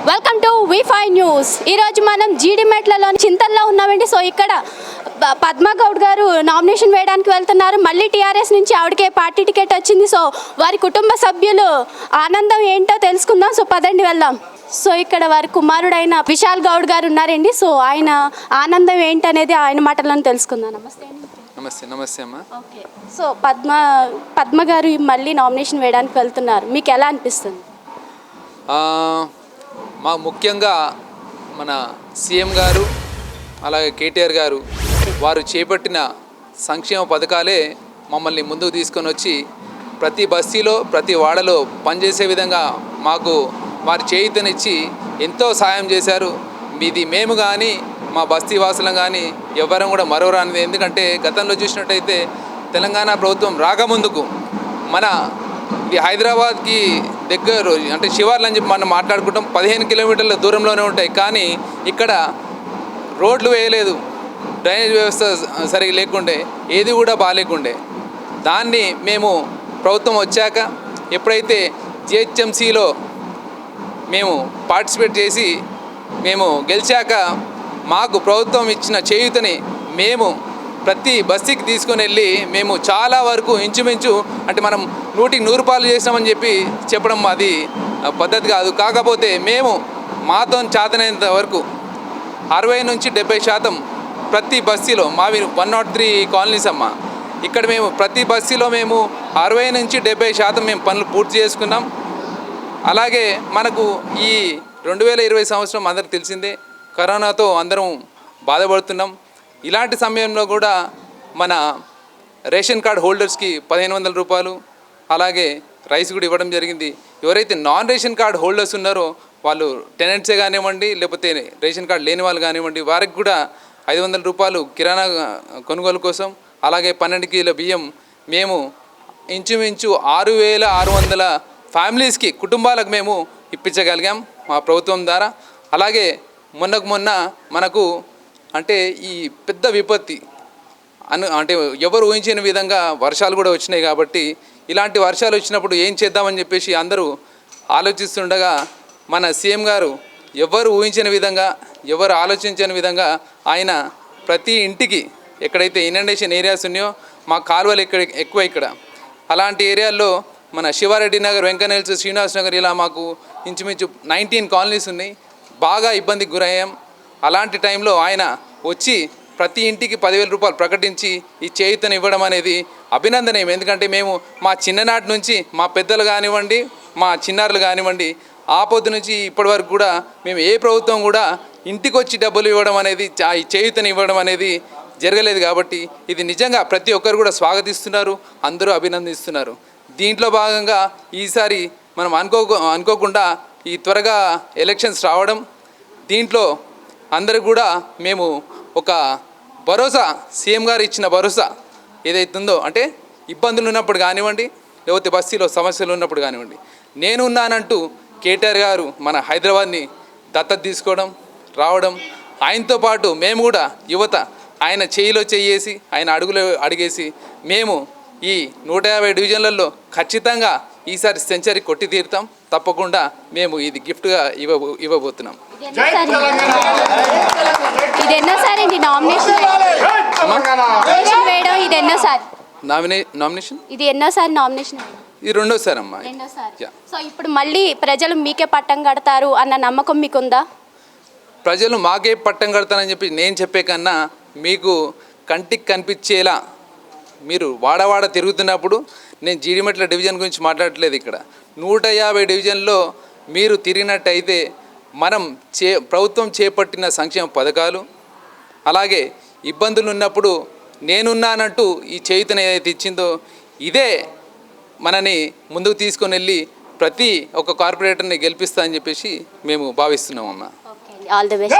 Welcome to వి5 news. ఈరోజు మనం జీడిమెట్లలోని చింతల్లో ఉన్నామండి. సో ఇక్కడ పద్మా గౌడ్ గారు నామినేషన్ వేయడానికి వెళ్తున్నారు. మళ్ళీ టీఆర్ఎస్ నుంచి ఆవిడకే పార్టీ టికెట్ వచ్చింది. సో వారి కుటుంబ సభ్యులు ఆనందం ఏంటో తెలుసుకుందాం. సో పదండి వెళ్దాం. సో ఇక్కడ వారి కుమారుడైన విశాల్ గౌడ్ గారు ఉన్నారండి. సో ఆయన ఆనందం ఏంటనేది ఆయన మాటలను తెలుసుకుందాం. నమస్తే. నమస్తే అమ్మా. ఓకే. సో పద్మ గారు మళ్ళీ నామినేషన్ వేయడానికి వెళ్తున్నారు. మీకు ఎలా అనిపిస్తుంది? మా ముఖ్యంగా మన సీఎం గారు అలాగే కేటీఆర్ గారు వారు చేపట్టిన సంక్షేమ పథకాలే మమ్మల్ని ముందుకు తీసుకొని వచ్చి ప్రతి బస్తీలో ప్రతి వాడలో పనిచేసే విధంగా మాకు వారి చేయూతనిచ్చి ఎంతో సాయం చేశారు. మీది మేము కానీ మా బస్తీ వాసులం కానీ ఎవరం కూడా మరోరానిది. ఎందుకంటే గతంలో చూసినట్టయితే తెలంగాణ ప్రభుత్వం రాకముందుకు మన ఇది హైదరాబాద్కి దగ్గర అంటే శివార్లు అని చెప్పి మనం మాట్లాడుకుంటాం. 15 కిలోమీటర్ల దూరంలోనే ఉంటాయి. కానీ ఇక్కడ రోడ్లు వేయలేదు, డ్రైనేజ్ వ్యవస్థ సరిగా లేకుండే, ఏది కూడా బాగాలేకుండే. దాన్ని మేము ప్రభుత్వం వచ్చాక ఎప్పుడైతే జిహెచ్ఎంసీలో మేము పార్టిసిపేట్ చేసి మేము గెలిచాక మాకు ప్రభుత్వం ఇచ్చిన చేయూతని మేము ప్రతి బస్తీకి తీసుకొని వెళ్ళి మేము చాలా వరకు ఇంచుమించు అంటే మనం 100కి 100 రూపాయలు చేసినామని చెప్పి చెప్పడం అది పద్ధతి కాదు. కాకపోతే మేము మాతో చేతనైనంత వరకు 60 నుంచి 70% ప్రతి బస్తీలో మావి 103 కాలనీస్ అమ్మ. ఇక్కడ మేము ప్రతి బస్తీలో మేము 60 నుంచి 70% మేము పనులు పూర్తి చేసుకున్నాం. అలాగే మనకు ఈ 2020 సంవత్సరం అందరికి తెలిసిందే, కరోనాతో అందరం బాధపడుతున్నాం. ఇలాంటి సమయంలో కూడా మన రేషన్ కార్డ్ హోల్డర్స్కి 1500 రూపాయలు అలాగే రైస్ కూడా ఇవ్వడం జరిగింది. ఎవరైతే నాన్ రేషన్ కార్డ్ హోల్డర్స్ ఉన్నారో వాళ్ళు టెనెంట్సే కానివ్వండి లేకపోతే రేషన్ కార్డు లేని వాళ్ళు కానివ్వండి వారికి కూడా 500 రూపాయలు కిరాణా కొనుగోలు కోసం అలాగే 12 కిలోల బియ్యం మేము ఇంచుమించు 6600 ఫ్యామిలీస్కి కుటుంబాలకు మేము ఇప్పించగలిగాం మా ప్రభుత్వం ద్వారా. అలాగే మొన్న మనకు అంటే ఈ పెద్ద విపత్తి అంటే ఎవరు ఊహించిన విధంగా వర్షాలు కూడా వచ్చినాయి. కాబట్టి ఇలాంటి వర్షాలు వచ్చినప్పుడు ఏం చేద్దామని చెప్పేసి అందరూ ఆలోచిస్తుండగా మన సీఎం గారు ఎవరు ఊహించిన విధంగా ఎవరు ఆలోచించని విధంగా ఆయన ప్రతి ఇంటికి ఎక్కడైతే ఇనండేషన్ ఏరియాస్ ఉన్నాయో మా కాలువలు ఎక్కువ ఇక్కడ అలాంటి ఏరియాల్లో మన శివారెడ్డి నగర్, వెంకన్నెల్స్, శ్రీనివాస్ నగర్ ఇలా మాకు ఇంచుమించు 19 కాలనీస్ ఉన్నాయి. బాగా ఇబ్బందికి గురయ్యాం. అలాంటి టైంలో ఆయన వచ్చి ప్రతి ఇంటికి 10,000 రూపాయలు ప్రకటించి ఈ చేయూతను ఇవ్వడం అనేది అభినందనీయం. ఎందుకంటే మేము మా చిన్ననాటి నుంచి మా పెద్దలు కానివ్వండి మా చిన్నారులు కానివ్వండి ఆ పొద్దు నుంచి ఇప్పటి వరకు కూడా మేము ఏ ప్రభుత్వం కూడా ఇంటికి వచ్చి డబ్బులు ఇవ్వడం అనేది ఈ చేయూతను ఇవ్వడం అనేది జరగలేదు. కాబట్టి ఇది నిజంగా ప్రతి ఒక్కరు కూడా స్వాగతిస్తున్నారు, అందరూ అభినందిస్తున్నారు. దీంట్లో భాగంగా ఈసారి మనం అనుకోకుండా ఈ త్వరగా ఎలక్షన్స్ రావడం, దీంట్లో అందరికి కూడా మేము ఒక భరోసా సీఎం గారు ఇచ్చిన భరోసా ఏదైతుందో అంటే ఇబ్బందులు ఉన్నప్పుడు కానివ్వండి లేకపోతే బస్తీలో సమస్యలు ఉన్నప్పుడు కానివ్వండి నేను ఉన్నానంటూ కేటీఆర్ గారు మన హైదరాబాద్ని దత్తత తీసుకోవడం రావడం, ఆయనతో పాటు మేము కూడా యువత ఆయన చేయిలో చేయేసి ఆయన అడుగులో అడిగేసి మేము ఈ 150 డివిజన్లలో ఖచ్చితంగా ఈసారి సెంచరీ కొట్టి తీరుతాం. తప్పకుండా మేము ఇది గిఫ్ట్గా ఇవ్వబోతున్నాం. ఇది ఎన్నోసారి అండి నామినేషన్ వేయడం? ఇది ఎన్నోసారి నామినేషన్? ఇది ఎన్నోసారి నామినేషన్? ఇది రెండోసారి అమ్మా. సో ఇప్పుడు మళ్ళీ ప్రజలు మీకే పట్టం కడతారు అన్న నమ్మకం మీకుందా? ప్రజలు మాకే పట్టం కడతారని చెప్పి నేను చెప్పే కన్నా మీకు కంటికి కనిపించేలా మీరు వాడవాడ తిరుగుతున్నప్పుడు నేను జీడిమెట్ల డివిజన్ గురించి మాట్లాడట్లేదు. ఇక్కడ 150 డివిజన్లో మీరు తిరిగినట్టయితే మనం ప్రభుత్వం చేపట్టిన సంక్షేమ పథకాలు అలాగే ఇబ్బందులు ఉన్నప్పుడు నేనున్నానంటూ ఈ చేయూతను ఏదైతే ఇచ్చిందో ఇదే మనని ముందుకు తీసుకొని వెళ్ళి ప్రతి ఒక్క కార్పొరేటర్ని గెలిపిస్తా అని చెప్పేసి మేము భావిస్తున్నాం అమ్మా. All the best.